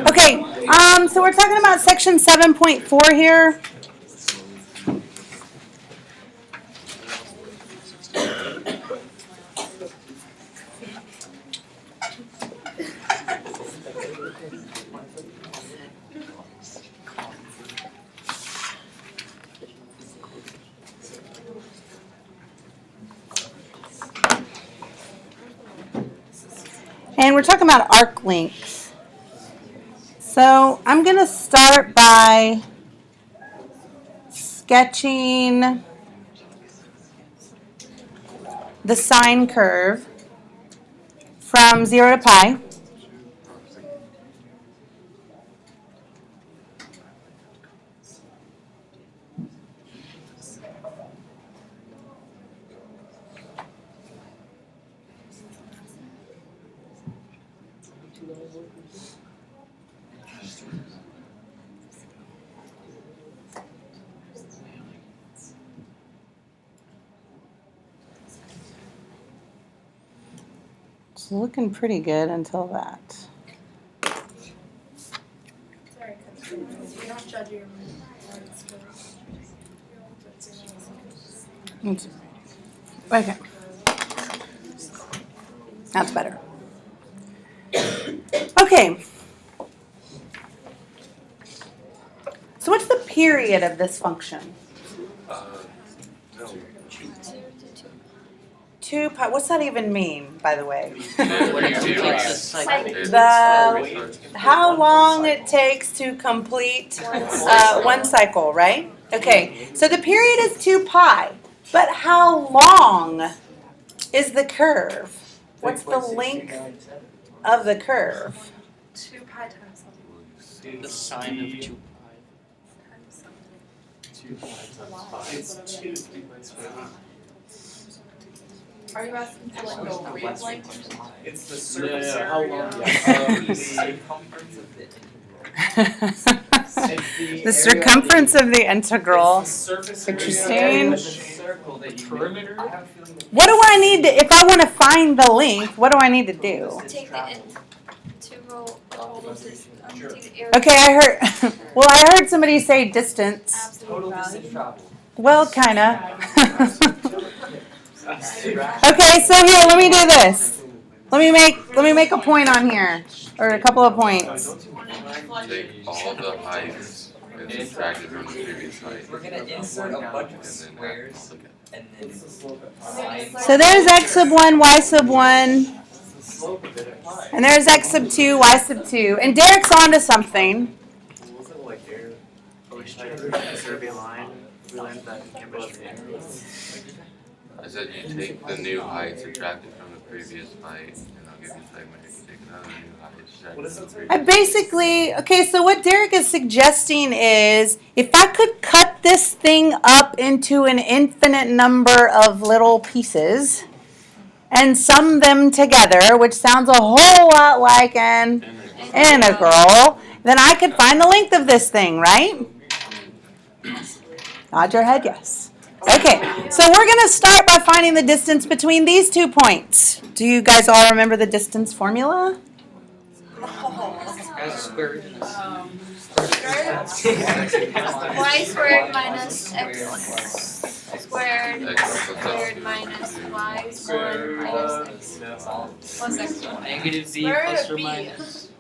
Okay, so we're talking about section 7.4 here. And we're talking about arc lengths. So I'm going to start by sketching the sine curve from 0 to pi. It's looking pretty good until that. Sorry, you don't judge your Okay. That's better. Okay. So what's the period of this function? 2 pi. What's that even mean, by the way? How long it takes to complete one cycle, right? Okay. So the period is 2 pi. But how long is the curve? What's the length of the curve? 2 pi times something. The sine of 2 It's 2 pi. Are you asking for like the wavelength? It's the surface Yeah, area how long? of the circumference of the The circumference of the integral. It's the surface Interesting. area of the circle that you perimeter. What do I need to, if I want to find the length, what do I need to do? Take the integral of this, take the area. Okay, I heard, well, I heard somebody say distance. Absolute Total value. distance traveled. Well, kind of. Okay, so here, let me do this. Let me make a point on here, or a couple of points. Take all the heights and subtract it from the previous height. We're gonna insert a bunch of And then squares look at and then So there's x sub 1, y sub 1, and there's x sub 2, y sub 2. And Derek's onto something. Wasn't like air, survey line, we learned that in chemistry. I said you take the new height, subtract it from the previous height, and I'll give you a segment. You can take another new height, subtract it from the previous I basically, okay, so what Derek is suggesting is if I could cut this thing up into an infinite number of little pieces and sum them together, which sounds a whole lot like an integral, then I could find the length of this thing, right? Nod your head, yes. Okay, so we're going to start by finding the distance between these 2 points. Do you guys all remember the distance formula? As squared. Y squared minus x squared X squared minus y squared minus x plus x squared. Negative z Where plus would or it be? minus.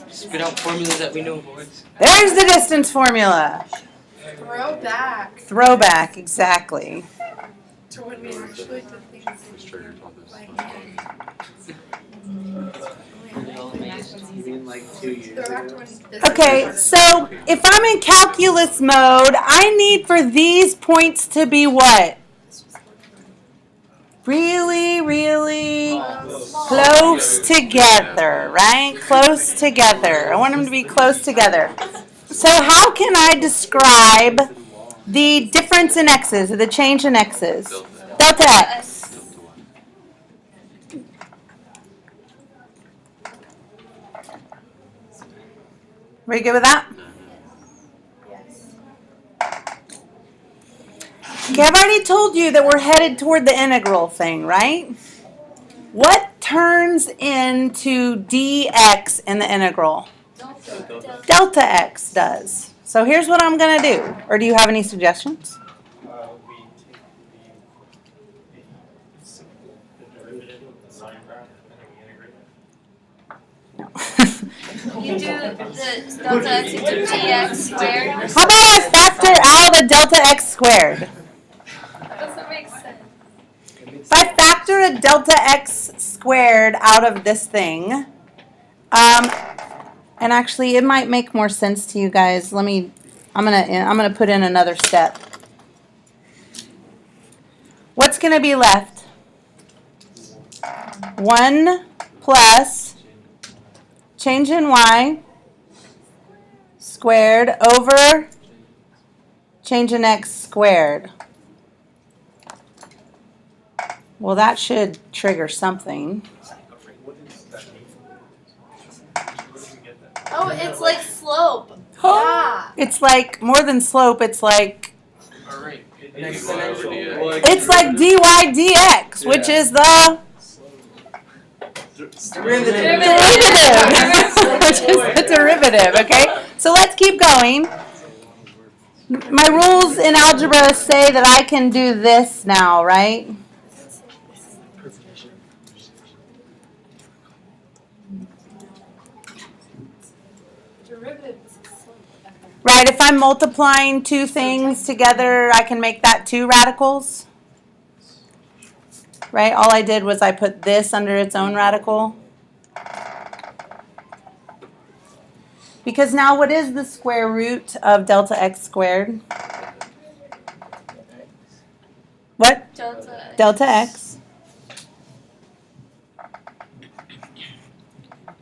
Spit out formulas that we know, boys. There's the distance formula. Throw back Throwback, exactly. to when we actually did things Just triggers on this. like You mean like 2 years throw back to ago? when this Okay, so if I'm in calculus mode, I need for these points to be what? Really, really close together, right? Close together. I want them to be close together. So how can I describe the difference in x's, or the change in x's? Delta x. Are you good with that? Okay, I've already told you that we're headed toward the integral thing, right? What turns into dx in the integral? Delta x does. So here's what I'm going to do. Or do you have any suggestions? We take the derivative of the sine graph and then we integrate it. You do the delta x into dx squared. How about I factor out a delta x squared? Doesn't make sense. If I factor a delta x squared out of this thing, and actually it might make more sense to you guys. I'm gonna put in another step. What's gonna be left? 1 plus change in y squared over change in x squared. Well, that should trigger something. What does that mean? Where do we get that? Oh, it's like slope. Oh, it's like more than slope. It's like Alright. An exponential. it's like dy dx, which is the Derivative. which is the derivative. Okay, so let's keep going. My rules in algebra say that I can do this now, right? Derivative is a slope. Right, if I'm multiplying two things together, I can make that two radicals. Right, all I did was I put this under its own radical. Because now what is the square root of delta x squared? What? Delta. Delta x.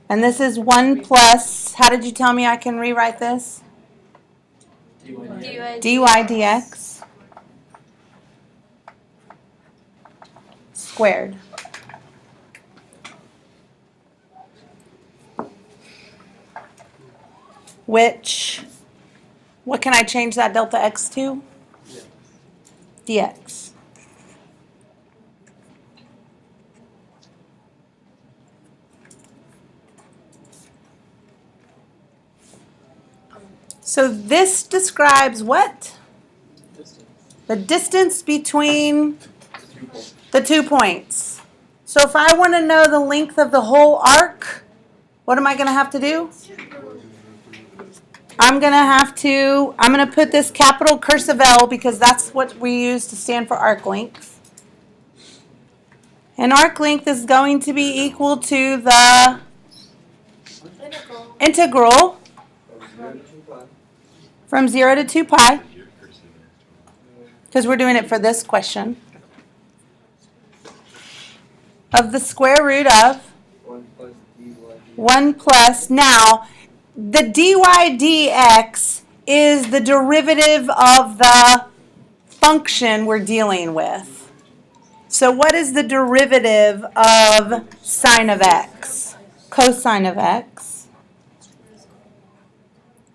And this is 1 plus, how did you tell me I can rewrite this? dy dy dx squared. Which, what can I change that delta x to? Dx. So this describes what? The distance between the 2 points. So if I want to know the length of the whole arc, what am I going to have to do? I'm going to put this capital cursive L because that's what we use to stand for arc length. And arc length is going to be equal to the integral from 0 to 2 pi, because we're doing it for this question, of the square root of 1 plus, now, the dy dx is the derivative of the function we're dealing with. So what is the derivative of sine of x? Cosine of x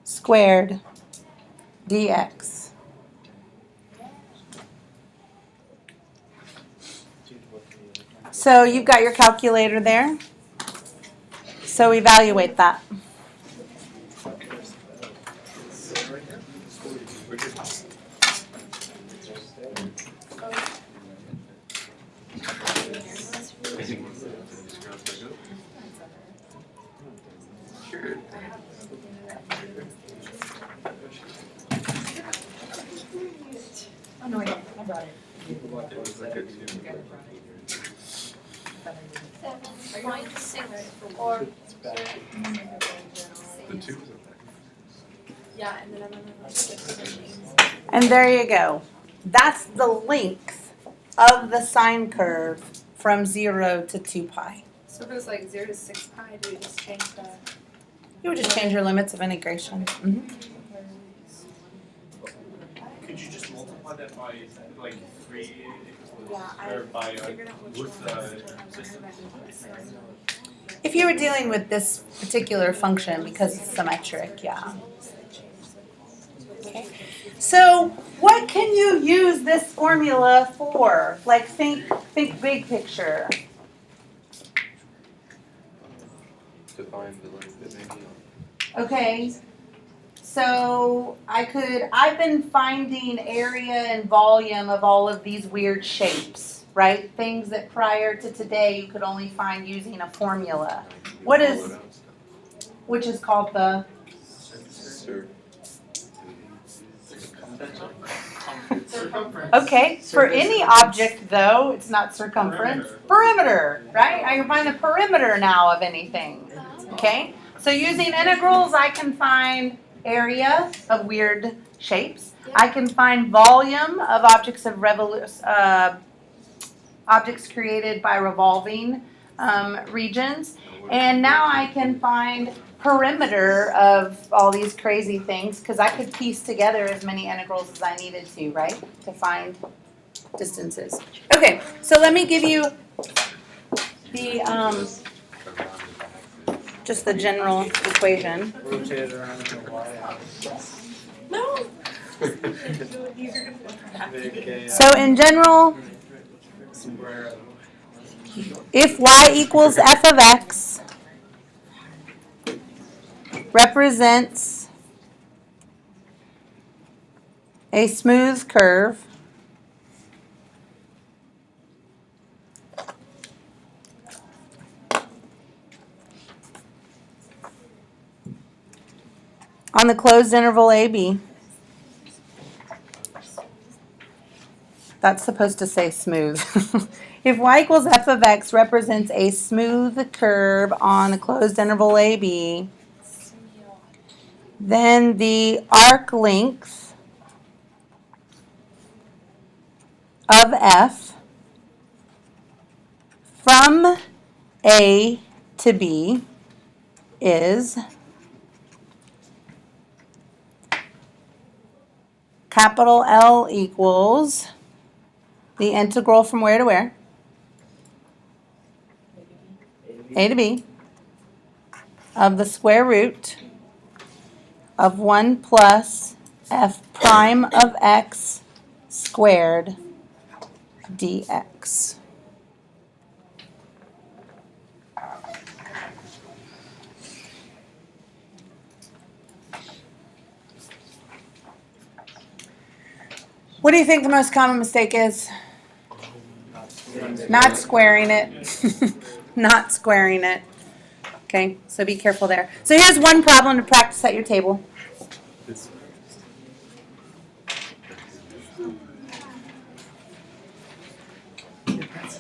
squared dx. So you've got your calculator there. So evaluate that. Sure. Oh, no, I don't. I brought it. It was like a 2. 7.6 or The 2 was a yeah, and then I'm gonna And there you go. That's the length of the sine curve from 0 to 2 pi. So if it was like 0 to 6 pi, do we just change that? You would just change your limits of integration. Mhm. Could you just multiply that by like 3 Yeah, or by figured out which with one. If you were dealing with this particular function because it's symmetric, yeah. Okay. So what can you use this formula for? Like think big picture. To find the length of any. Okay. So I've been finding area and volume of all of these weird shapes, right? Things that prior to today you could only find using a formula, What is- which is called the Sir. Okay, for any object though, it's not circumference, perimeter, right? I can find the perimeter now of anything. Okay, so using integrals, I can find area of weird shapes. I can find volume of objects objects created by revolving regions, and now I can find perimeter of all these crazy things because I could piece together as many integrals as I needed to, right, to find distances. Okay, so let me give you the just the general equation. Rotate it around in the Y-axis. Make a, So in general, square of if y equals f of x represents a smooth curve on the closed interval AB. That's supposed to say smooth. If y equals f of x represents a smooth curve on the closed interval AB, then the arc length of f from A to B is capital L equals the integral from where to where? A to B of the square root of 1 plus f prime of x squared dx. What do you think the most common mistake is? Not squaring it. Not squaring it. Okay, so be careful there. So here's one problem to practice at your table.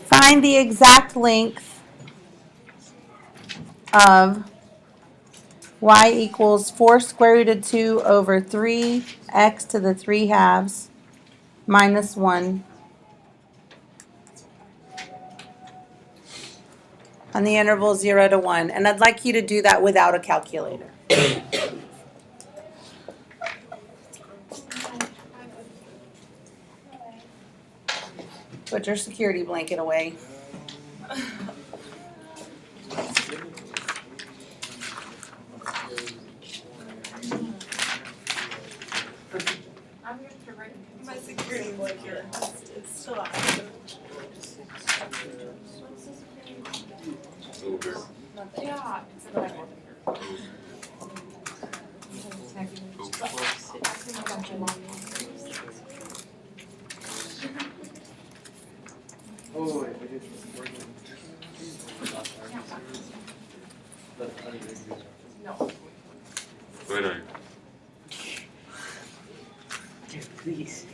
Find the exact length of y equals 4 square root of 2 over 3x to the 3 halves minus 1 on the interval 0 to 1. And I'd like you to do that without a calculator. Put your security blanket away. I'm going to write my security blanket. It's still active. Uber. Yeah. Oh, wait, we did work No. Wait a minute. Please.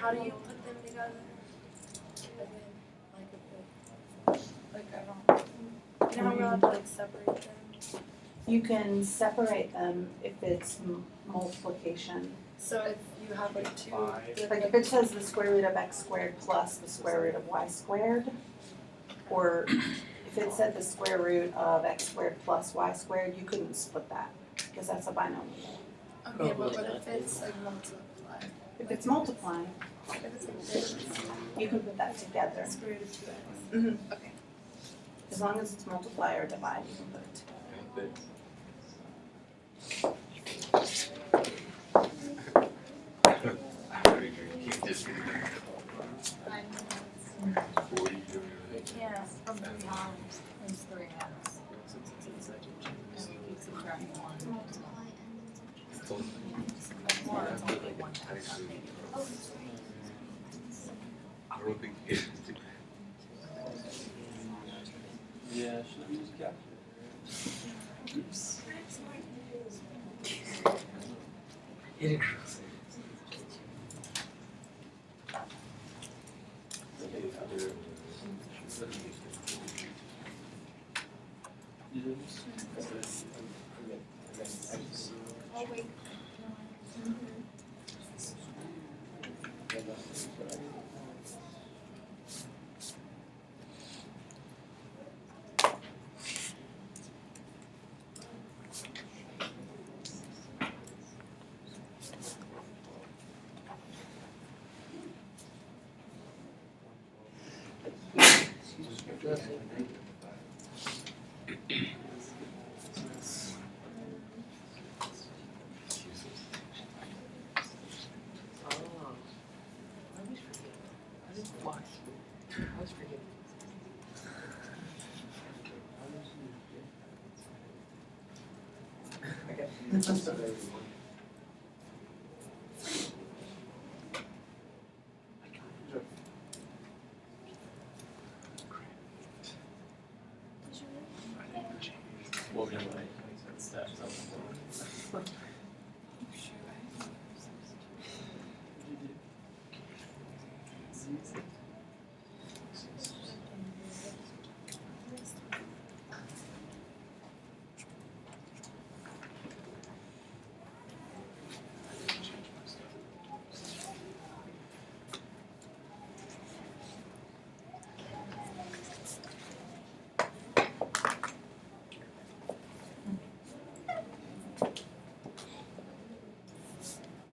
How do you put them together? Like I don't. You know how we're allowed to like separate them? You can separate them if it's multiplication. So if you have like two. Like if it says the square root of x squared plus the square root of y squared, or if it said the square root of x squared plus y squared, you couldn't split that, because that's a binomial. Okay, but what if it's like multiply? If it's multiplying, If it's like this, you can put that together. square root of 2x. Mhm. Okay. As long as it's multiply or divide, you can put it together. You can't from 3 halves. There's 3 halves. Or it's only 1 half. I don't think it. Yeah, should have used calculator. Oops. Hidden. Oh wait. Oh. I always forget. I didn't watch. I always forget. What would you like?